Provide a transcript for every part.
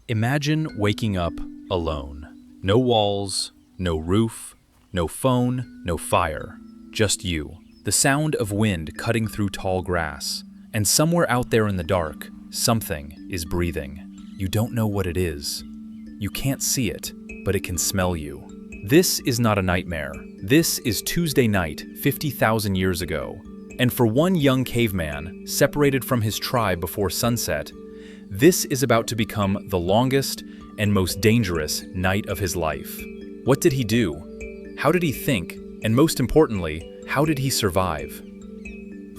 Imagine waking up alone. No walls, no roof, no phone, no fire. Just you. The sound of wind cutting through tall grass. And somewhere out there in the dark, something is breathing. You don't know what it is. You can't see it, but it can smell you. This is not a nightmare. This is Tuesday night, 50,000 years ago. And for one young caveman, separated from his tribe before sunset, this is about to become the longest and most dangerous night of his life. What did he do? How did he think? And most importantly, how did he survive?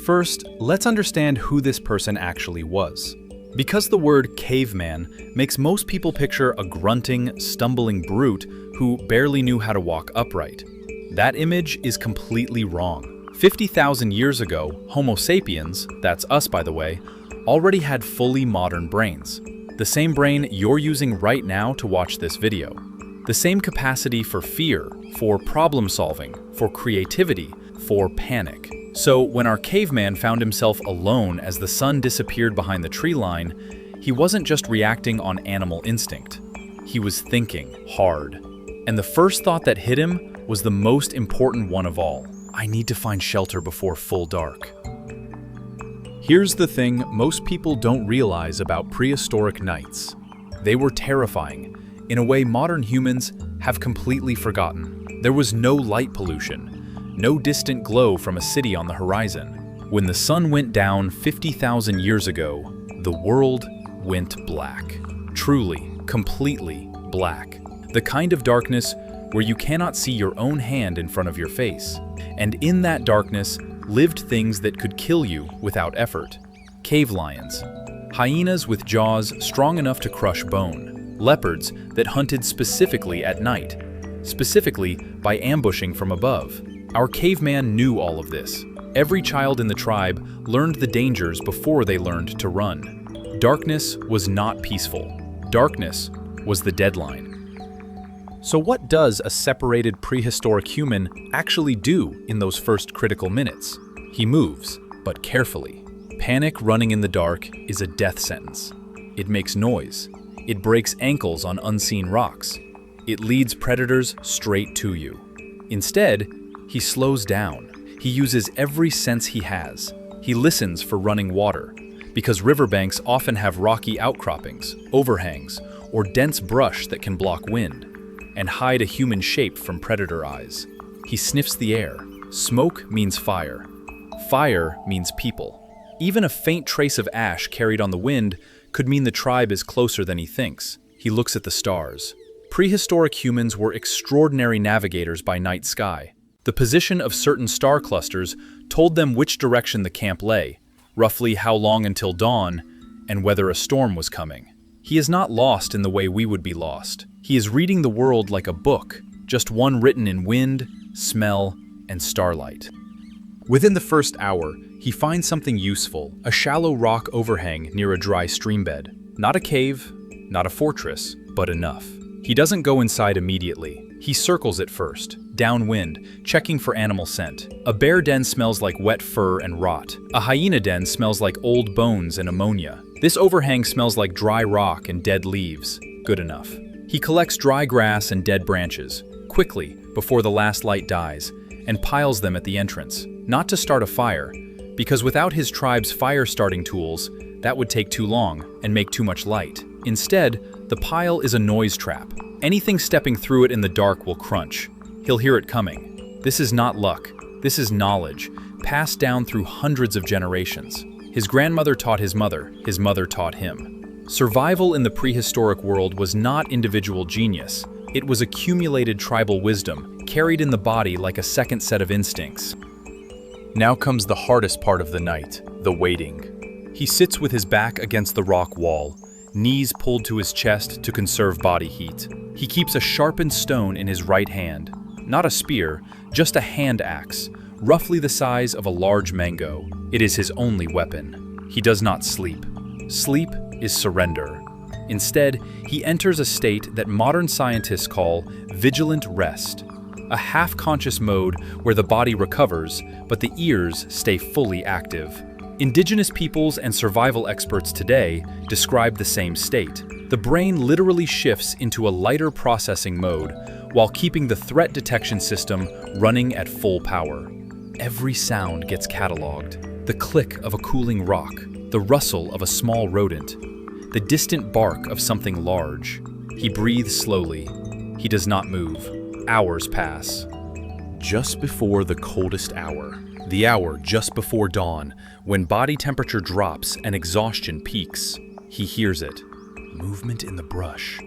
First, let's understand who this person actually was. Because the word caveman makes most people picture a grunting, stumbling brute who barely knew how to walk upright. That image is completely wrong. 50,000 years ago, Homo sapiens, that's us by the way, already had fully modern brains. The same brain you're using right now to watch this video. The same capacity for fear, for problem solving, for creativity, for panic. So when our caveman found himself alone as the sun disappeared behind the tree line, he wasn't just reacting on animal instinct. He was thinking hard. And the first thought that hit him was the most important one of all. I need to find shelter before full dark. Here's the thing most people don't realize about prehistoric nights. They were terrifying, in a way modern humans have completely forgotten. There was no light pollution, no distant glow from a city on the horizon. When the sun went down 50,000 years ago, the world went black. Truly, completely black. The kind of darkness where you cannot see your own hand in front of your face. And in that darkness lived things that could kill you without effort. Cave lions, hyenas with jaws strong enough to crush bone, leopards that hunted specifically at night, specifically by ambushing from above. Our caveman knew all of this. Every child in the tribe learned the dangers before they learned to run. Darkness was not peaceful. Darkness was the deadline. So what does a separated prehistoric human actually do in those first critical minutes? He moves, but carefully. Panic running in the dark is a death sentence. It makes noise. It breaks ankles on unseen rocks. It leads predators straight to you. Instead, he slows down. He uses every sense he has. He listens for running water, because riverbanks often have rocky outcroppings, overhangs, or dense brush that can block wind and hide a human shape from predator eyes. He sniffs the air. Smoke means fire. Fire means people. Even a faint trace of ash carried on the wind could mean the tribe is closer than he thinks. He looks at the stars. Prehistoric humans were extraordinary navigators by night sky. The position of certain star clusters told them which direction the camp lay, roughly how long until dawn, and whether a storm was coming. He is not lost in the way we would be lost. He is reading the world like a book, just one written in wind, smell, and starlight. Within the first hour, he finds something useful, a shallow rock overhang near a dry streambed. Not a cave, not a fortress, but enough. He doesn't go inside immediately. He circles it first, downwind, checking for animal scent. A bear den smells like wet fur and rot. A hyena den smells like old bones and ammonia. This overhang smells like dry rock and dead leaves. Good enough. He collects dry grass and dead branches, quickly, before the last light dies, and piles them at the entrance. Not to start a fire, because without his tribe's fire-starting tools, that would take too long and make too much light. Instead, the pile is a noise trap. Anything stepping through it in the dark will crunch. He'll hear it coming. This is not luck. This is knowledge, passed down through hundreds of generations. His grandmother taught his mother taught him. Survival in the prehistoric world was not individual genius. It was accumulated tribal wisdom, carried in the body like a second set of instincts. Now comes the hardest part of the night, the waiting. He sits with his back against the rock wall, knees pulled to his chest to conserve body heat. He keeps a sharpened stone in his right hand. Not a spear, just a hand axe, roughly the size of a large mango. It is his only weapon. He does not sleep. Sleep is surrender. Instead, he enters a state that modern scientists call vigilant rest, a half-conscious mode where the body recovers, but the ears stay fully active. Indigenous peoples and survival experts today describe the same state, The brain literally shifts into a lighter processing mode while keeping the threat detection system running at full power. Every sound gets cataloged. The click of a cooling rock, the rustle of a small rodent, the distant bark of something large. He breathes slowly. He does not move. Hours pass. Just before the coldest hour, the hour just before dawn, when body temperature drops and exhaustion peaks, he hears it. Movement in the brush,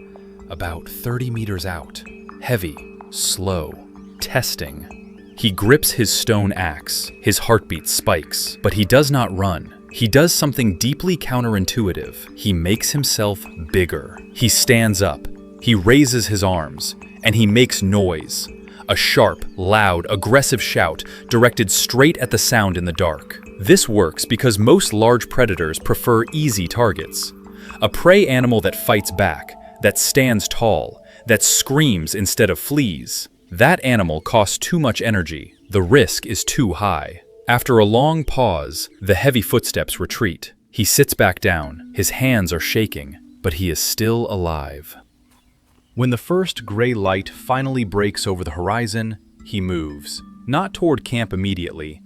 about 30 meters out. Heavy, slow, testing. He grips his stone axe. His heartbeat spikes, but he does not run. He does something deeply counterintuitive. He makes himself bigger. He stands up. He raises his arms, and he makes noise. A sharp, loud, aggressive shout directed straight at the sound in the dark. This works because most large predators prefer easy targets. A prey animal that fights back, that stands tall, that screams instead of flees. That animal costs too much energy. The risk is too high. After a long pause, the heavy footsteps retreat. He sits back down. His hands are shaking, but he is still alive. When the first gray light finally breaks over the horizon, he moves. Not toward camp immediately.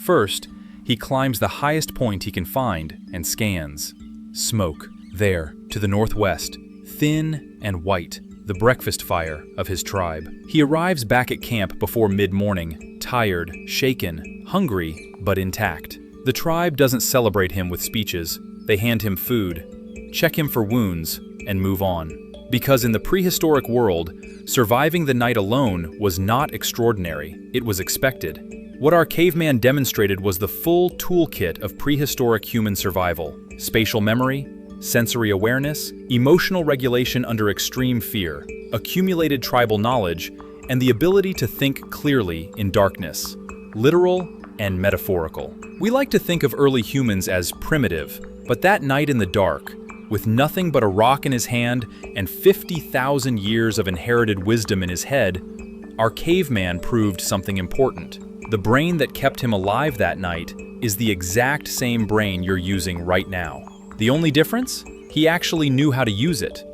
First, he climbs the highest point he can find and scans. Smoke. There, to the northwest, thin and white, the breakfast fire of his tribe. He arrives back at camp before mid-morning, tired, shaken, hungry, but intact. The tribe doesn't celebrate him with speeches. They hand him food, check him for wounds, and move on. Because in the prehistoric world, surviving the night alone was not extraordinary, it was expected. What our caveman demonstrated was the full toolkit of prehistoric human survival: spatial memory, sensory awareness, emotional regulation under extreme fear, accumulated tribal knowledge, and the ability to think clearly in darkness, literal and metaphorical. We like to think of early humans as primitive, but that night in the dark, with nothing but a rock in his hand and 50,000 years of inherited wisdom in his head, our caveman proved something important. The brain that kept him alive that night is the exact same brain you're using right now. The only difference? He actually knew how to use it.